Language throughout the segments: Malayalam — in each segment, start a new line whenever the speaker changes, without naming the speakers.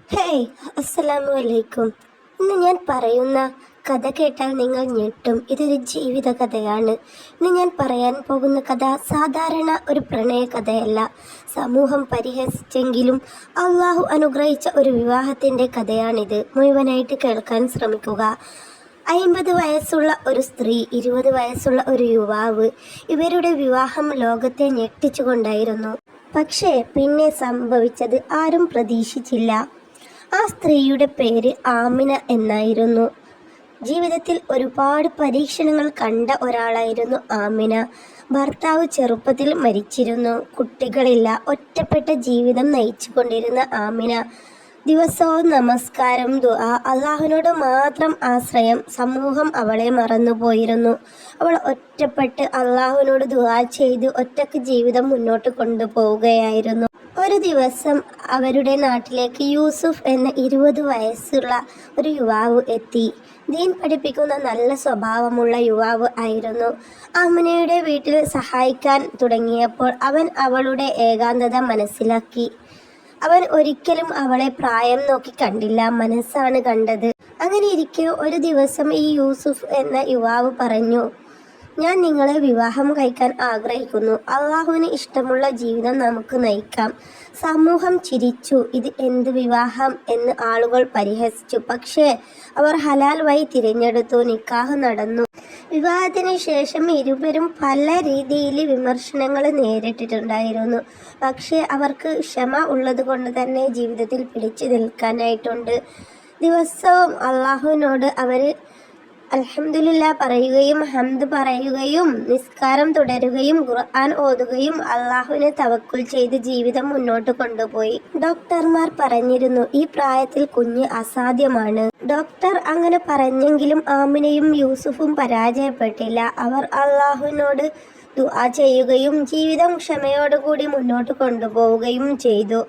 ഹേയ്, അസ്സലാമു അലൈക്കും. ഇന്ന് ഞാൻ പറയുന്ന കഥ കേട്ടാൽ നിങ്ങൾ ഞെട്ടും. ഇതൊരു ജീവിത കഥയാണ്. ഇന്ന് ഞാൻ പറയാൻ പോകുന്ന കഥ സാധാരണ ഒരു പ്രണയ കഥയല്ല. സമൂഹം പരിഹസിച്ചെങ്കിലും അള്ളാഹു അനുഗ്രഹിച്ച ഒരു വിവാഹത്തിൻ്റെ കഥയാണിത്. മുഴുവനായിട്ട് കേൾക്കാൻ ശ്രമിക്കുക. 50 വയസ്സുള്ള ഒരു സ്ത്രീ, 20 വയസ്സുള്ള ഒരു യുവാവ്. ഇവരുടെ വിവാഹം ലോകത്തെ ഞെട്ടിച്ചുകൊണ്ടായിരുന്നു. പക്ഷേ പിന്നെ സംഭവിച്ചത് ആരും പ്രതീക്ഷിച്ചില്ല. ആ സ്ത്രീയുടെ പേര് ആമിന എന്നായിരുന്നു. ജീവിതത്തിൽ ഒരുപാട് പരീക്ഷണങ്ങൾ കണ്ട ഒരാളായിരുന്നു ആമിന. ഭർത്താവ് ചെറുപ്പത്തിൽ മരിച്ചിരുന്നു. കുട്ടികളില്ല. ഒറ്റപ്പെട്ട ജീവിതം നയിച്ചു കൊണ്ടിരുന്ന ആമിന ദിവസവും നമസ്കാരം, ദുആ, അള്ളാഹുവിനോട് മാത്രം ആശ്രയം. സമൂഹം അവളെ മറന്നുപോയിരുന്നു. അവൾ ഒറ്റപ്പെട്ട് അള്ളാഹുവിനോട് ദുആ ചെയ്ത് ഒറ്റക്ക് ജീവിതം മുന്നോട്ട് കൊണ്ടുപോവുകയായിരുന്നു. ഒരു ദിവസം അവരുടെ നാട്ടിലേക്ക് യൂസുഫ് എന്ന 20 വയസ്സുള്ള ഒരു യുവാവ് എത്തി. ദീൻ പഠിപ്പിക്കുന്ന നല്ല സ്വഭാവമുള്ള യുവാവ് ആയിരുന്നു. ആമിനയുടെ വീട്ടിൽ സഹായിക്കാൻ തുടങ്ങിയപ്പോൾ അവൻ അവളുടെ ഏകാന്തത മനസ്സിലാക്കി. അവൻ ഒരിക്കലും അവളെ പ്രായം നോക്കി കണ്ടില്ല, മനസ്സാണ് കണ്ടത്. അങ്ങനെ ഇരിക്കെ ഒരു ദിവസം ഈ യൂസുഫ് എന്ന യുവാവ് പറഞ്ഞു, ഞാൻ നിങ്ങളെ വിവാഹം കഴിക്കാൻ ആഗ്രഹിക്കുന്നു. അള്ളാഹുവിന് ഇഷ്ടമുള്ള ജീവിതം നമുക്ക് നയിക്കാം. സമൂഹം ചിരിച്ചു. ഇത് എന്ത് വിവാഹം എന്ന് ആളുകൾ പരിഹസിച്ചു. പക്ഷേ അവർ ഹലാൽ വഴി തിരഞ്ഞെടുത്തു. നിക്കാഹ് നടന്നു. വിവാഹത്തിന് ശേഷം ഇരുവരും പല രീതിയിൽ വിമർശനങ്ങൾ നേരിട്ടിട്ടുണ്ടായിരുന്നു. പക്ഷേ അവർക്ക് ക്ഷമ ഉള്ളത് കൊണ്ട് തന്നെ ജീവിതത്തിൽ പിടിച്ചു നിൽക്കാനായിട്ടുണ്ട്. ദിവസവും അള്ളാഹുവിനോട് അവർ അൽഹംദുലില്ലാ പറയുകയും ഹംദ് പറയുകയും നിസ്കാരം തുടരുകയും ഖുർആൻ ഓതുകയും അള്ളാഹുവിനെ തവക്കുൽ ചെയ്ത് ജീവിതം മുന്നോട്ട് കൊണ്ടുപോയി. ഡോക്ടർമാർ പറഞ്ഞിരുന്നു, ഈ പ്രായത്തിൽ കുഞ്ഞ് അസാധ്യമാണ്. ഡോക്ടർ അങ്ങനെ പറഞ്ഞെങ്കിലും ആമിനയും യൂസുഫും പരാജയപ്പെട്ടില്ല. അവർ അള്ളാഹുവിനോട് ദുആ ചെയ്യുകയും ജീവിതം ക്ഷമയോടുകൂടി മുന്നോട്ട് കൊണ്ടുപോവുകയും ചെയ്തു.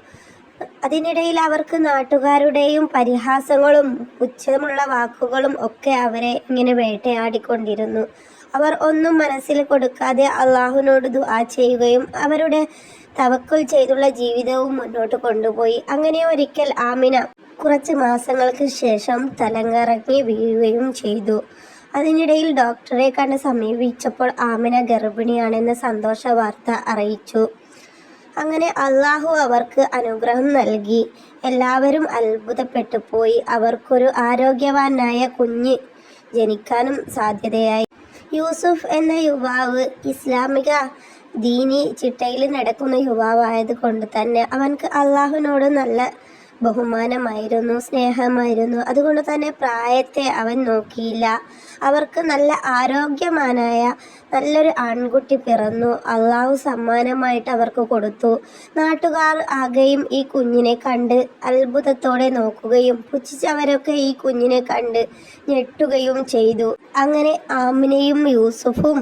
അതിനിടയിൽ അവർക്ക് നാട്ടുകാരുടെയും പരിഹാസങ്ങളും പുച്ഛമുള്ള വാക്കുകളും ഒക്കെ അവരെ ഇങ്ങനെ വേട്ടയാടിക്കൊണ്ടിരുന്നു. അവർ ഒന്നും മനസ്സിൽ കൊടുക്കാതെ അള്ളാഹുവിനോട് ദുആ ചെയ്യുകയും അവരുടെ തവക്കുൽ ചെയ്തുള്ള ജീവിതവും മുന്നോട്ട് കൊണ്ടുപോയി. അങ്ങനെ ഒരിക്കൽ ആമിന കുറച്ച് മാസങ്ങൾക്ക് ശേഷം തലകറങ്ങി വീഴുകയും ചെയ്തു. അതിനിടയിൽ ഡോക്ടറെ കണ്ട് സമീപിച്ചപ്പോൾ ആമിന ഗർഭിണിയാണെന്ന സന്തോഷ വാർത്ത അറിയിച്ചു. അങ്ങനെ അള്ളാഹു അവർക്ക് അനുഗ്രഹം നൽകി. എല്ലാവരും അത്ഭുതപ്പെട്ടു പോയി. അവർക്കൊരു ആരോഗ്യവാനായ കുഞ്ഞ് ജനിക്കാനും സാധ്യതയായി. യൂസുഫ് എന്ന യുവാവ് ഇസ്ലാമിക ദീനി ചിട്ടയിൽ നടക്കുന്ന യുവാവായത് കൊണ്ട് തന്നെ അവൻക്ക് അള്ളാഹുവിനോട് നല്ല ബഹുമാനമായിരുന്നു, സ്നേഹമായിരുന്നു. അതുകൊണ്ട് തന്നെ പ്രായത്തെ അവൻ നോക്കിയില്ല. അവർക്ക് നല്ല ആരോഗ്യവാനായ നല്ലൊരു ആൺകുട്ടി പിറന്നു. അള്ളാഹു സമ്മാനമായിട്ട് അവർക്ക് കൊടുത്തു. നാട്ടുകാർ ആകെയും ഈ കുഞ്ഞിനെ കണ്ട് അത്ഭുതത്തോടെ നോക്കുകയും പുച്ഛിച്ചവരൊക്കെ ഈ കുഞ്ഞിനെ കണ്ട് ഞെട്ടുകയും ചെയ്തു. അങ്ങനെ ആമിനയും യൂസുഫും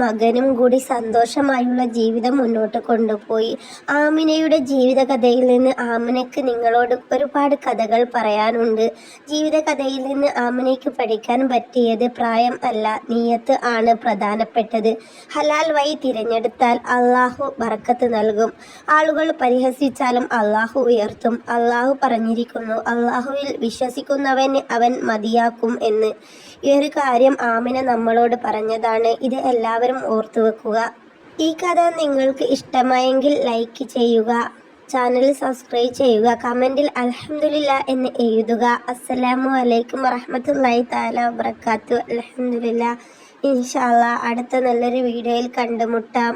മകനും കൂടി സന്തോഷമായുള്ള ജീവിതം മുന്നോട്ട് കൊണ്ടുപോയി. ആമിനയുടെ ജീവിത കഥയിൽ നിന്ന് ആമിനയ്ക്ക് നിങ്ങളോട് ഒരുപാട് കഥകൾ പറയാനുണ്ട്. ജീവിത കഥയിൽ നിന്ന് ആമിനയ്ക്ക് പഠിക്കാൻ പറ്റിയത് പ്രായം അല്ല, നിയ്യത്ത് ആണ് പ്രധാനപ്പെട്ടത്. ഹലാൽ വഴി തിരഞ്ഞെടുത്താൽ അള്ളാഹു ബർക്കത്ത് നൽകും. ആളുകൾ പരിഹസിച്ചാലും അള്ളാഹു ഉയർത്തും. അള്ളാഹു പറഞ്ഞിരിക്കുന്നു, അള്ളാഹുവിൽ വിശ്വസിക്കുന്നവന് അവൻ മതിയാക്കും എന്ന്. ഈ ഒരു കാര്യം ആമിന നമ്മളോട് പറഞ്ഞതാണ്. ഇത് എല്ലാവരും ഓർത്തു വെക്കുക. ഈ കഥ നിങ്ങൾക്ക് ഇഷ്ടമായെങ്കിൽ ലൈക്ക് ചെയ്യുക, ചാനൽ സബ്സ്ക്രൈബ് ചെയ്യുക, കമൻറ്റിൽ അൽഹംദുലില്ലാ എന്ന് എഴുതുക. അസ്സലാമു അലൈക്കും വറഹ്മത്തുള്ളാഹി തആല വബറകാതുഹു. അൽഹംദുലില്ലാ. ഇൻഷാ അല്ലാഹ് അടുത്ത നല്ലൊരു വീഡിയോയിൽ കണ്ടുമുട്ടാം.